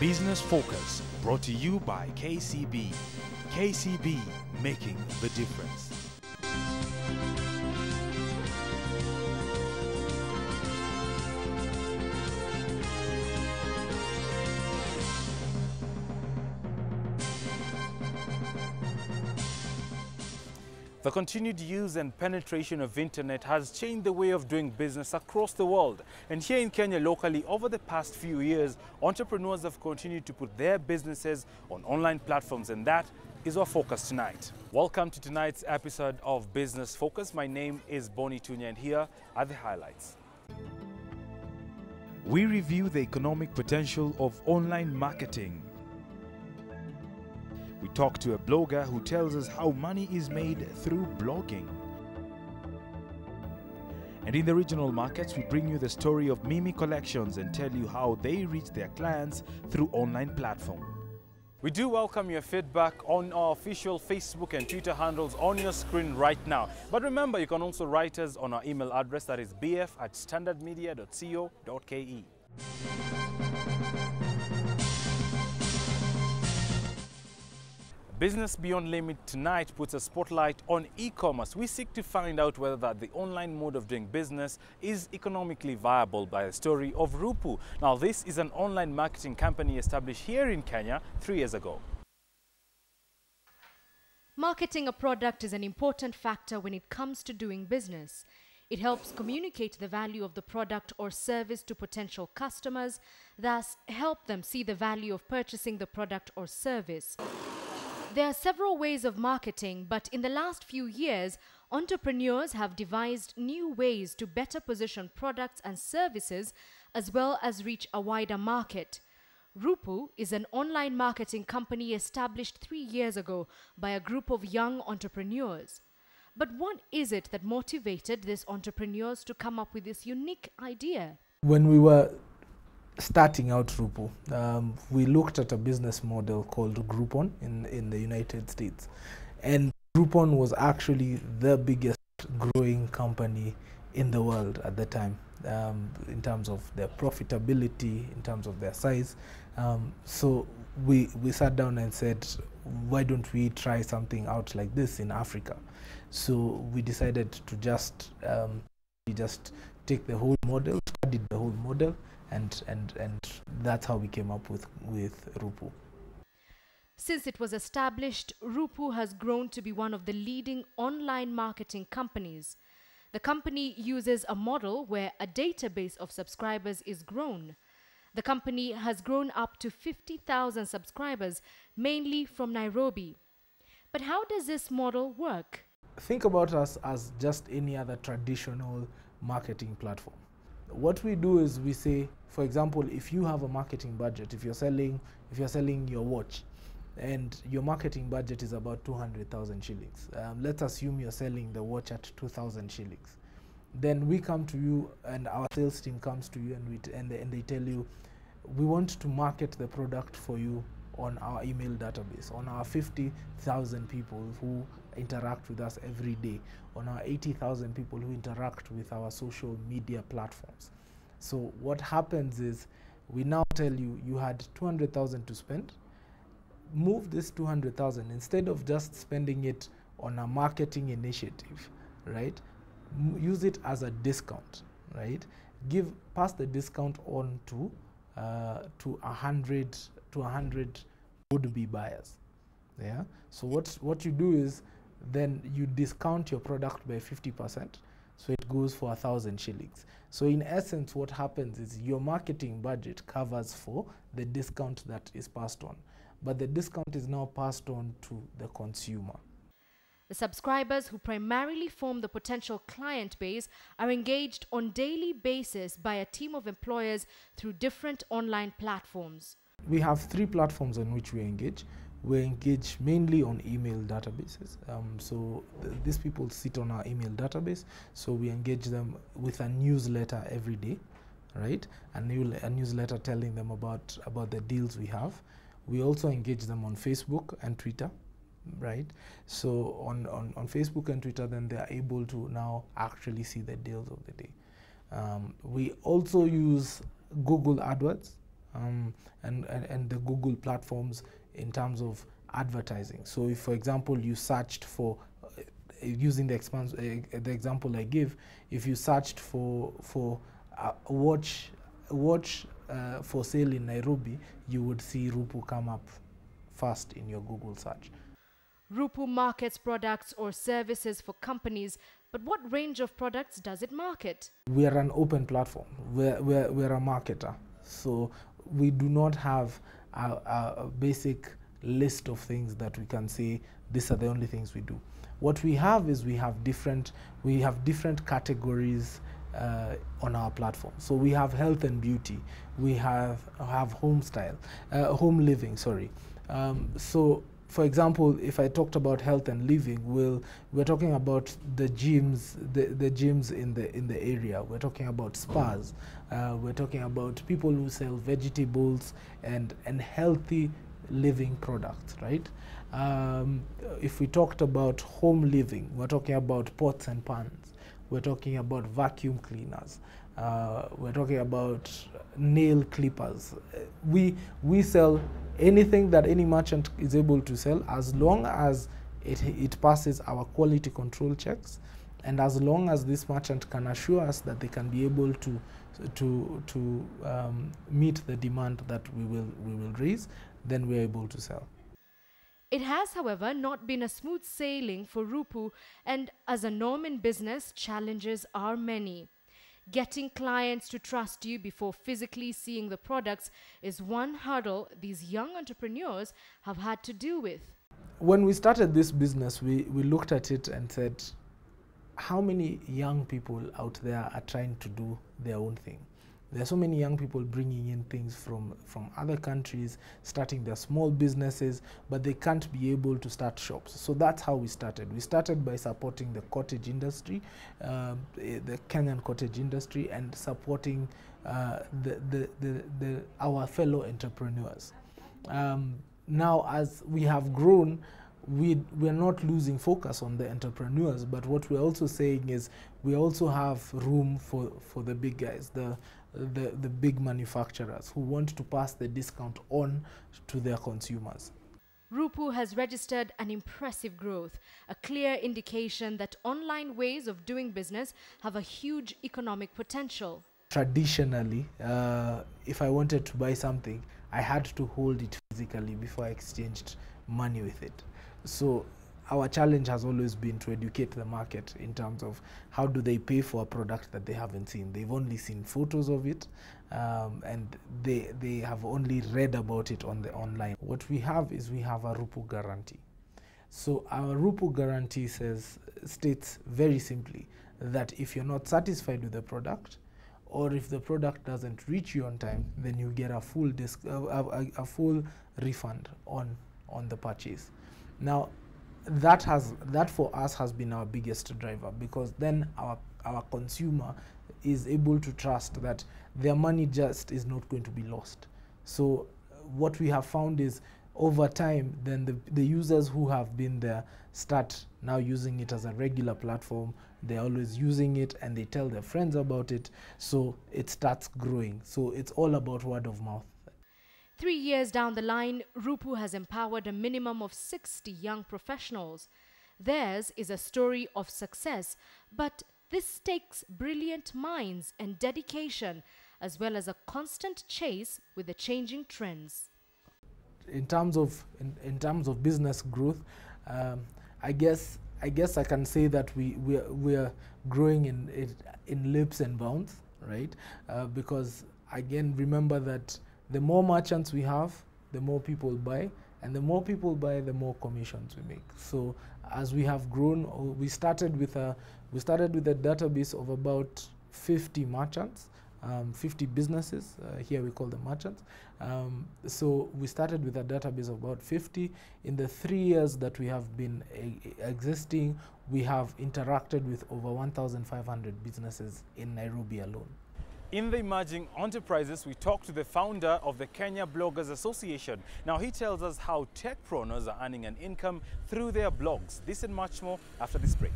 Business Focus, brought to you by KCB. KCB, making the difference. The continued use and penetration of internet has changed the way of doing business across the world. And here in Kenya locally, over the past few years, entrepreneurs have continued to put their businesses on online platforms, and that is our focus tonight. Welcome to tonight's episode of Business Focus. My name is Boni Tunya, and here are the highlights. We review the economic potential of online marketing. We talk to a blogger who tells us how money is made through blogging. And in the regional markets, we bring you the story of Mimi Collections and tell you how they reach their clients through online platform. We do welcome your feedback on our official Facebook and Twitter handles on your screen right now. But remember, you can also write us on our email address, that is bf@standardmedia.co.ke. Business Beyond Limit tonight puts a spotlight on e-commerce. We seek to find out whether the online mode of doing business is economically viable by the story of Rupu. Now, this is an online marketing company established here in Kenya 3 years ago. Marketing a product is an important factor when it comes to doing business. It helps communicate the value of the product or service to potential customers, thus help them see the value of purchasing the product or service. There are several ways of marketing, but in the last few years, entrepreneurs have devised new ways to better position products and services as well as reach a wider market. Rupu is an online marketing company established 3 years ago by a group of young entrepreneurs. But what is it that motivated these entrepreneurs to come up with this unique idea? When we were starting out Rupu, we looked at a business model called Groupon in the United States. And Groupon was actually the biggest growing company in the world at the time, in terms of their profitability, in terms of their size. So we sat down and said, why don't we try something out like this in Africa? So we decided to just take the whole model, studied the whole model, and that's how we came up with Rupu. Since it was established, Rupu has grown to be one of the leading online marketing companies. The company uses a model where a database of subscribers is grown. The company has grown up to 50,000 subscribers, mainly from Nairobi. But how does this model work? Think about us as just any other traditional marketing platform. What we do is we say, for example, if you have a marketing budget, if you're selling your watch, and your marketing budget is about 200,000 shillings. Let's assume you're selling the watch at 2,000 shillings. Then we come to you, and our sales team comes to you, and they tell you, we want to market the product for you on our email database, on our 50,000 people who interact with us every day, on our 80,000 people who interact with our social media platforms. So what happens is, we now tell you, you had 200,000 to spend. Move this 200,000, instead of just spending it on a marketing initiative, right? Use it as a discount, right? Pass the discount on to 100 would-be buyers. Yeah. So what you do is, then you discount your product by 50%, so it goes for 1,000 shillings. So in essence, what happens is your marketing budget covers for the discount that is passed on, but the discount is now passed on to the consumer. The subscribers, who primarily form the potential client base, are engaged on a daily basis by a team of employers through different online platforms. We have 3 platforms on which we engage. We engage mainly on email databases. These people sit on our email database, so we engage them with a newsletter every day, right? A newsletter telling them about the deals we have. We also engage them on Facebook and Twitter, right? So on Facebook and Twitter, then they are able to now actually see the deals of the day. We also use Google AdWords and the Google platforms in terms of advertising. So if, for example, you searched for, using the example I give, if you searched for a watch for sale in Nairobi, you would see Rupu come up first in your Google search. Rupu markets products or services for companies, but what range of products does it market? We are an open platform. We're a marketer. So we do not have a basic list of things that we can say these are the only things we do. What we have is we have different categories on our platform. So we have health and beauty. We have home living. Sorry. So, for example, if I talked about health and living, we're talking about the gyms, the gyms in the area. We're talking about spas. We're talking about people who sell vegetables and healthy living products, right? If we talked about home living, we're talking about pots and pans. We're talking about vacuum cleaners. We're talking about nail clippers. We sell anything that any merchant is able to sell, as long as it passes our quality control checks, and as long as this merchant can assure us that they can be able to meet the demand that we will raise, then we're able to sell. It has, however, not been a smooth sailing for Rupu, and as a norm in business, challenges are many. Getting clients to trust you before physically seeing the products is one hurdle these young entrepreneurs have had to deal with. When we started this business, we looked at it and said, how many young people out there are trying to do their own thing? There are so many young people bringing in things from other countries, starting their small businesses, but they can't be able to start shops. So that's how we started. We started by supporting the cottage industry, the Kenyan cottage industry, and supporting our fellow entrepreneurs. Now, as we have grown, we're not losing focus on the entrepreneurs, but what we're also saying is we also have room for the big guys, the big manufacturers who want to pass the discount on to their consumers. Rupu has registered an impressive growth, a clear indication that online ways of doing business have a huge economic potential. Traditionally, if I wanted to buy something, I had to hold it physically before I exchanged money with it. So our challenge has always been to educate the market in terms of how do they pay for a product that they haven't seen. They've only seen photos of it, and they have only read about it on the online. What we have is we have a Rupu guarantee. So our Rupu guarantee states very simply that if you're not satisfied with the product, or if the product doesn't reach you on time, then you get a full refund on the purchase. Now, that for us has been our biggest driver, because then our consumer is able to trust that their money just is not going to be lost. So what we have found is, over time, then the users who have been there start now using it as a regular platform. They're always using it and they tell their friends about it, so it starts growing. So it's all about word of mouth. 3 years down the line, Rupu has empowered a minimum of 60 young professionals. Theirs is a story of success, but this takes brilliant minds and dedication, as well as a constant chase with the changing trends. In terms of business growth, I guess I can say that we are growing in leaps and bounds, right? Because again, remember that the more merchants we have, the more people buy, and the more people buy, the more commissions we make. So as we have grown, we started with a database of about 50 merchants, 50 businesses. Here we call them merchants. So we started with a database of about 50. In the 3 years that we have been existing, we have interacted with over 1,500 businesses in Nairobi alone. In the Emerging Enterprises, we talked to the founder of the Kenya Bloggers Association. Now he tells us how techpreneurs are earning an income through their blogs. This and much more after this break.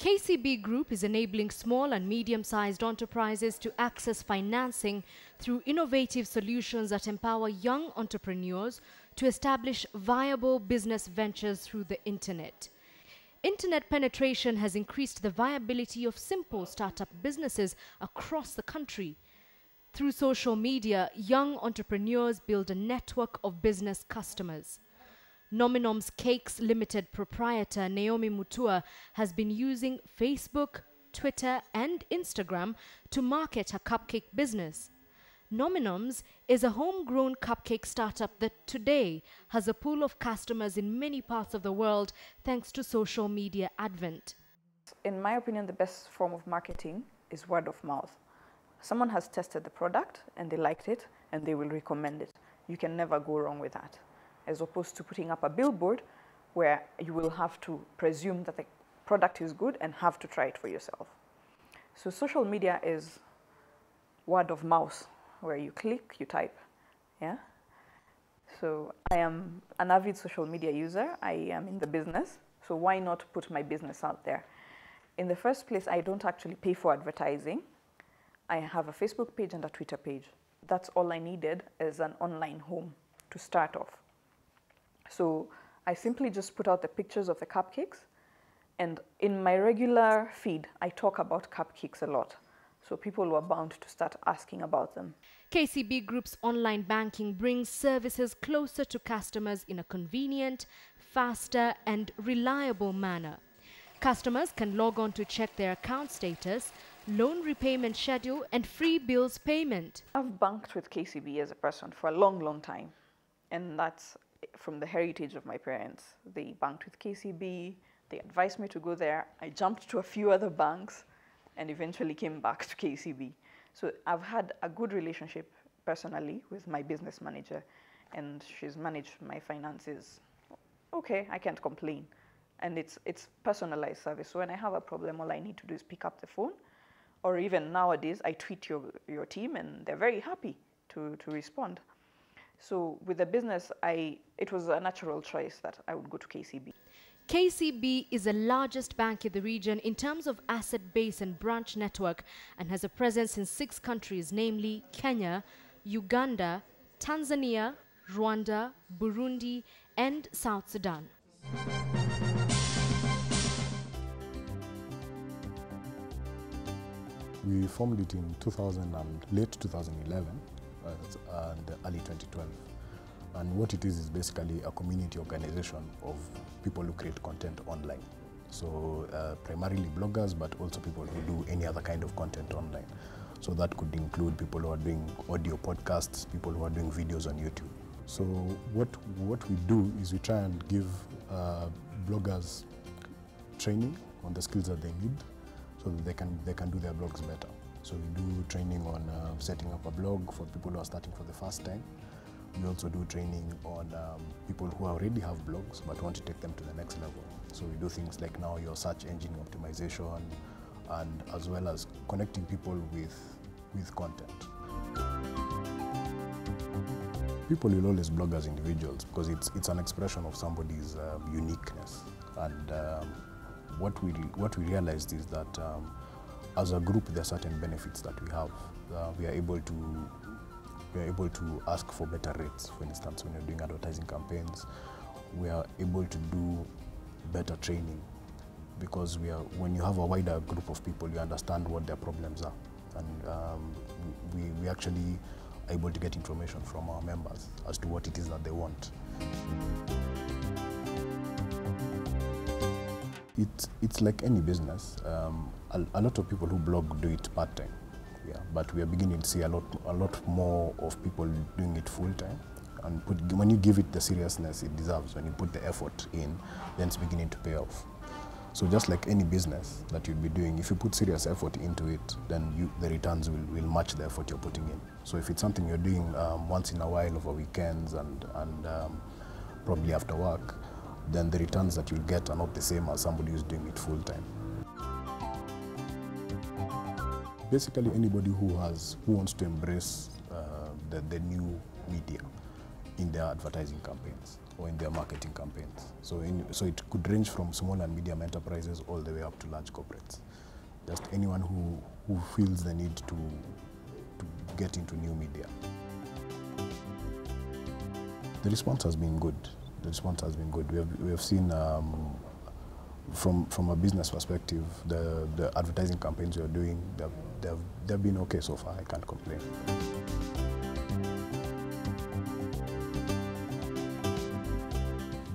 KCB Group is enabling small and medium-sized enterprises to access financing through innovative solutions that empower young entrepreneurs to establish viable business ventures through the internet. Internet penetration has increased the viability of simple startup businesses across the country. Through social media, young entrepreneurs build a network of business customers. Nominom's Cakes Limited proprietor Naomi Mutua has been using Facebook, Twitter and Instagram to market her cupcake business. Nominom's is a homegrown cupcake startup that today has a pool of customers in many parts of the world thanks to social media advent. In my opinion, the best form of marketing is word of mouth. Someone has tested the product and they liked it and they will recommend it. You can never go wrong with that, as opposed to putting up a billboard where you will have to presume that the product is good and have to try it for yourself. So social media is word of mouth, where you click, you type, yeah? So I am an avid social media user. I am in the business, so why not put my business out there? In the first place, I don't actually pay for advertising. I have a Facebook page and a Twitter page. That's all I needed as an online home to start off. So I simply just put out the pictures of the cupcakes, and in my regular feed, I talk about cupcakes a lot. So people were bound to start asking about them. KCB Group's online banking brings services closer to customers in a convenient, faster and reliable manner. Customers can log on to check their account status, loan repayment schedule and free bills payment. I've banked with KCB as a person for a long, long time. And that's from the heritage of my parents. They banked with KCB, they advised me to go there. I jumped to a few other banks and eventually came back to KCB. So I've had a good relationship personally with my business manager, and she's managed my finances. Okay, I can't complain. And it's personalized service. So when I have a problem, all I need to do is pick up the phone, or even nowadays, I tweet your team and they're very happy to respond. So with the business, it was a natural choice that I would go to KCB. KCB is the largest bank in the region in terms of asset base and branch network and has a presence in 6 countries, namely Kenya, Uganda, Tanzania, Rwanda, Burundi and South Sudan. We formed it in late 2011 and early 2012. And what it is basically a community organization of people who create content online. So primarily bloggers, but also people who do any other kind of content online. So that could include people who are doing audio podcasts, people who are doing videos on YouTube. So what we do is we try and give bloggers training on the skills that they need so that they can do their blogs better. So we do training on setting up a blog for people who are starting for the first time. We also do training on people who already have blogs but want to take them to the next level. So we do things like now your search engine optimization, and as well as connecting people with content. People will always blog as individuals because it's an expression of somebody's uniqueness. And what we realized is that as a group, there are certain benefits that we have. We are able to ask for better rates. For instance, when you're doing advertising campaigns, we are able to do better training because when you have a wider group of people, you understand what their problems are. And we actually are able to get information from our members as to what it is that they want. It's like any business. A lot of people who blog do it part-time. Yeah, but we are beginning to see a lot more of people doing it full-time. And when you give it the seriousness it deserves, when you put the effort in, then it's beginning to pay off. So just like any business that you'll be doing, if you put serious effort into it, then the returns will match the effort you're putting in. So if it's something you're doing once in a while over weekends and probably after work, then the returns that you'll get are not the same as somebody who's doing it full-time. Basically, anybody who wants to embrace the new media in their advertising campaigns or in their marketing campaigns. So it could range from small and medium enterprises all the way up to large corporates. Just anyone who feels the need to get into new media. The response has been good. The response has been good. We have seen from a business perspective, the advertising campaigns we are doing, they've been okay so far. I can't complain.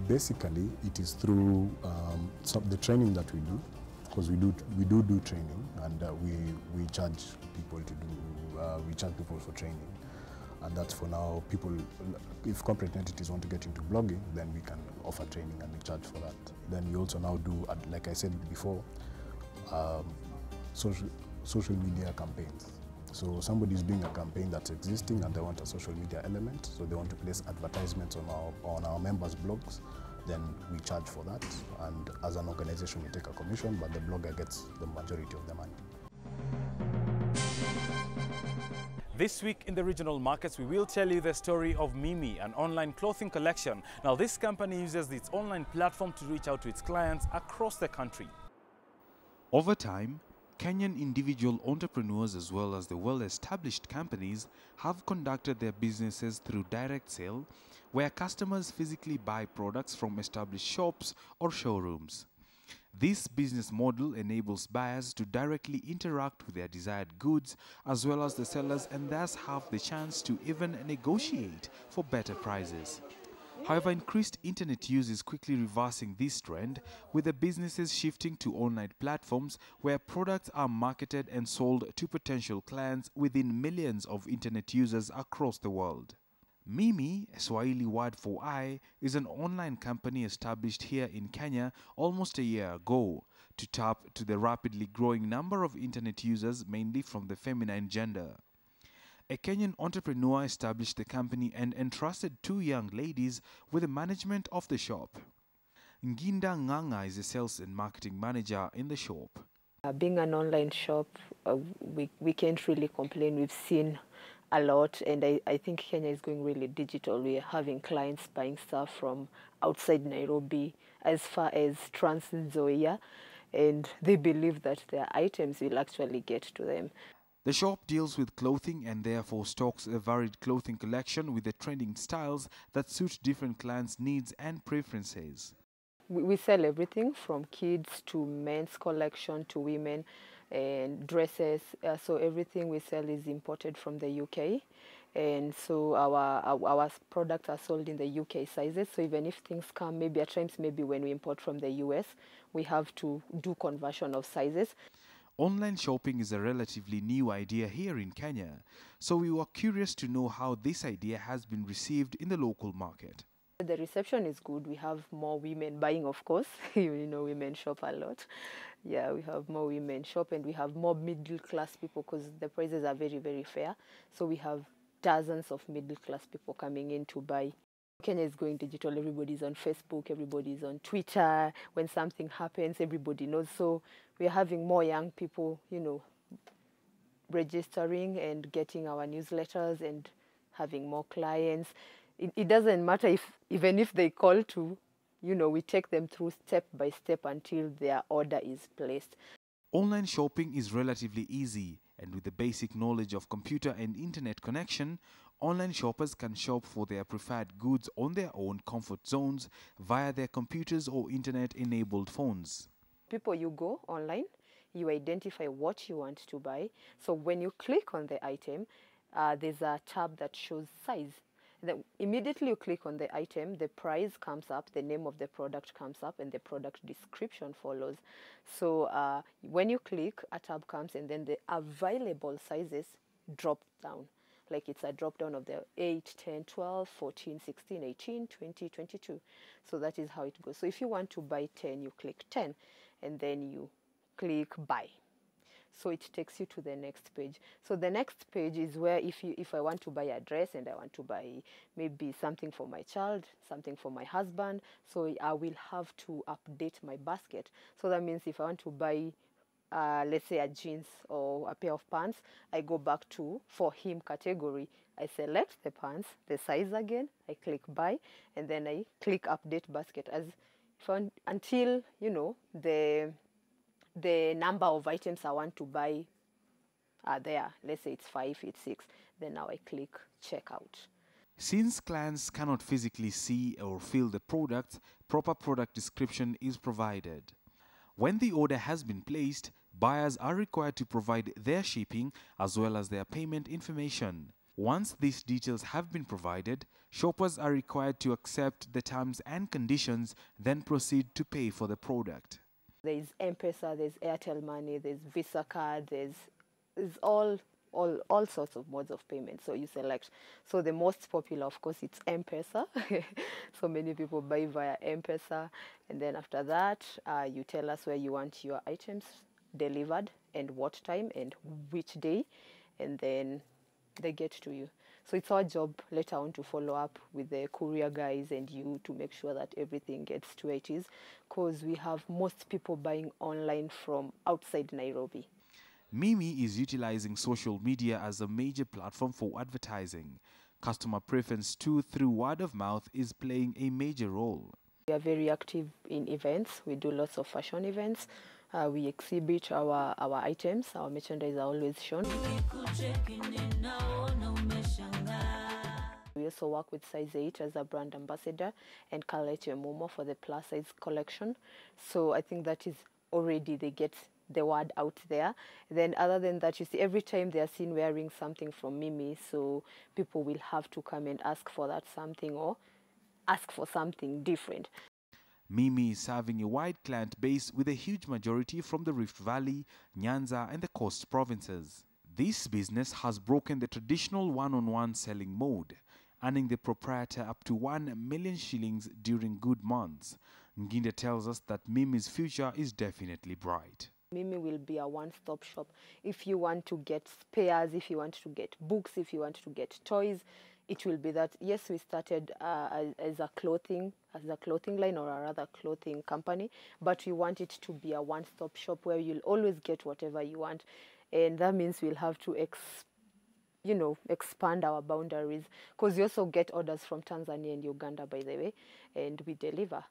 Basically, it is through the training that we do, because we do training, and we charge people to do. We charge people for training, and that's for now. People, if corporate entities want to get into blogging, then we can offer training and we charge for that. Then we also now do, like I said before, social media campaigns. So somebody is doing a campaign that's existing and they want a social media element, so they want to place advertisements on our members' blogs, then we charge for that, and as an organization we take a commission, but the blogger gets the majority of the money. This week in the regional markets, we will tell you the story of Mimi, an online clothing collection. Now, this company uses its online platform to reach out to its clients across the country. Over time, Kenyan individual entrepreneurs as well as the well-established companies have conducted their businesses through direct sale, where customers physically buy products from established shops or showrooms. This business model enables buyers to directly interact with their desired goods as well as the sellers, and thus have the chance to even negotiate for better prices. However, increased internet use is quickly reversing this trend, with the businesses shifting to online platforms where products are marketed and sold to potential clients within millions of internet users across the world. Mimi, a Swahili word for I, is an online company established here in Kenya almost a year ago to tap to the rapidly growing number of internet users, mainly from the feminine gender. A Kenyan entrepreneur established the company and entrusted two young ladies with the management of the shop. Nginda Nganga is a sales and marketing manager in the shop. Being an online shop, we can't really complain. We've seen a lot, and I think Kenya is going really digital. We are having clients buying stuff from outside Nairobi as far as Trans Nzoia, and they believe that their items will actually get to them. The shop deals with clothing and therefore stocks a varied clothing collection with the trending styles that suit different clients' needs and preferences. We sell everything from kids to men's collection to women and dresses. So everything we sell is imported from the UK. And so our products are sold in the UK sizes. So even if things come, maybe at times, maybe when we import from the US, we have to do conversion of sizes. Online shopping is a relatively new idea here in Kenya, so we were curious to know how this idea has been received in the local market. The reception is good. We have more women buying, of course. You know, women shop a lot. Yeah, we have more women shop, and we have more middle-class people because the prices are very, very fair. So we have dozens of middle-class people coming in to buy. Kenya is going digital. Everybody's on Facebook, everybody's on Twitter. When something happens, everybody knows. So we're having more young people, you know, registering and getting our newsletters and having more clients. It doesn't matter even if they call to, you know, we take them through step by step until their order is placed. Online shopping is relatively easy, and with the basic knowledge of computer and internet connection, online shoppers can shop for their preferred goods on their own comfort zones via their computers or internet-enabled phones. People, you go online, you identify what you want to buy. So when you click on the item, there's a tab that shows size. Immediately you click on the item, the price comes up, the name of the product comes up, and the product description follows. So when you click, a tab comes, and then the available sizes drop down. Like it's a drop down of the 8, 10, 12, 14, 16, 18, 20, 22. So that is how it goes. So if you want to buy 10, you click 10, and then you click buy. So it takes you to the next page. So the next page is where if I want to buy a dress and I want to buy maybe something for my child, something for my husband, so I will have to update my basket. So that means if I want to buy let's say a jeans or a pair of pants, I go back to for him category. I select the pants, the size again, I click buy, and then I click update basket until, you know, the number of items I want to buy are there. Let's say it's 5, it's 6. Then now I click checkout. Since clients cannot physically see or feel the product, proper product description is provided. When the order has been placed, buyers are required to provide their shipping as well as their payment information. Once these details have been provided, shoppers are required to accept the terms and conditions, then proceed to pay for the product. There's M-Pesa, there's Airtel Money, there's Visa card, there's all sorts of modes of payment. So you select. So the most popular, of course, it's M-Pesa. So many people buy via M-Pesa. And then after that, you tell us where you want your items delivered and what time and which day. And then they get to you. So it's our job later on to follow up with the courier guys and you to make sure that everything gets to where it is, because we have most people buying online from outside Nairobi. Mimi is utilizing social media as a major platform for advertising. Customer preference too through word of mouth is playing a major role. We are very active in events. We do lots of fashion events. We exhibit our items. Our merchandise are always shown. We also work with Size 8 as a brand ambassador and Kaleche Momo for the plus size collection. So I think that is already they get the word out there. Then other than that, you see, every time they are seen wearing something from Mimi, so people will have to come and ask for that something or ask for something different. Mimi is serving a wide client base with a huge majority from the Rift Valley, Nyanza and the coast provinces. This business has broken the traditional one-on-one selling mode, earning the proprietor up to 1 million shillings during good months. Nginde tells us that Mimi's future is definitely bright. Mimi will be a one-stop shop. If you want to get spares, if you want to get books, if you want to get toys, it will be that. Yes, we started as a clothing line or a rather clothing company, but we want it to be a one-stop shop where you'll always get whatever you want, and that means we'll have to expand our boundaries, because we also get orders from Tanzania and Uganda, by the way, and we deliver.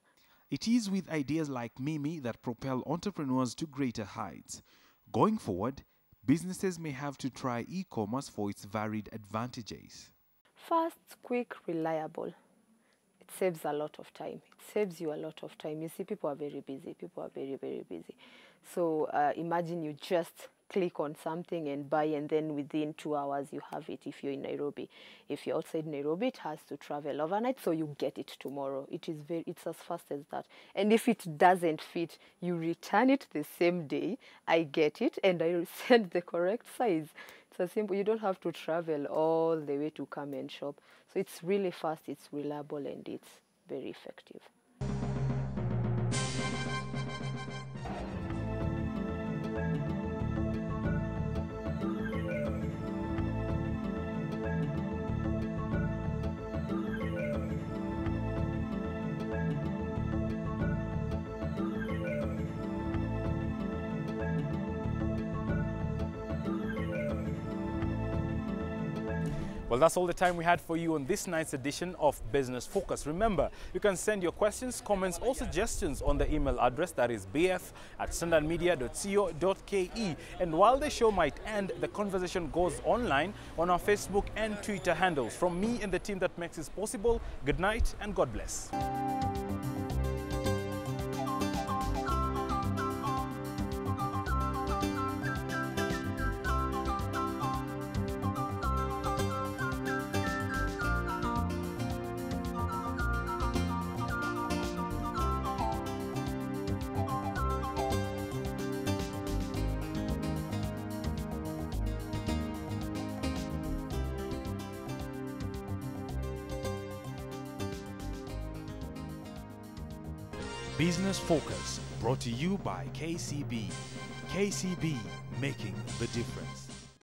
It is with ideas like Mimi that propel entrepreneurs to greater heights. Going forward, businesses may have to try e-commerce for its varied advantages. Fast, quick, reliable. It saves a lot of time. It saves you a lot of time. You see, people are very busy. People are very, very busy. So imagine you just click on something and buy, and then within 2 hours you have it if you're in Nairobi. If you're outside Nairobi, it has to travel overnight, so you get it tomorrow. It's as fast as that. And if it doesn't fit, you return it the same day. I get it and I send the correct size. It's as simple. You don't have to travel all the way to come and shop. So it's really fast, it's reliable, and it's very effective. Well, that's all the time we had for you on this night's edition of Business Focus. Remember, you can send your questions, comments, or suggestions on the email address that is bf@standardmedia.co.ke. And while the show might end, the conversation goes online on our Facebook and Twitter handles. From me and the team that makes this possible, good night and God bless. Business Focus, brought to you by KCB. KCB, making the difference.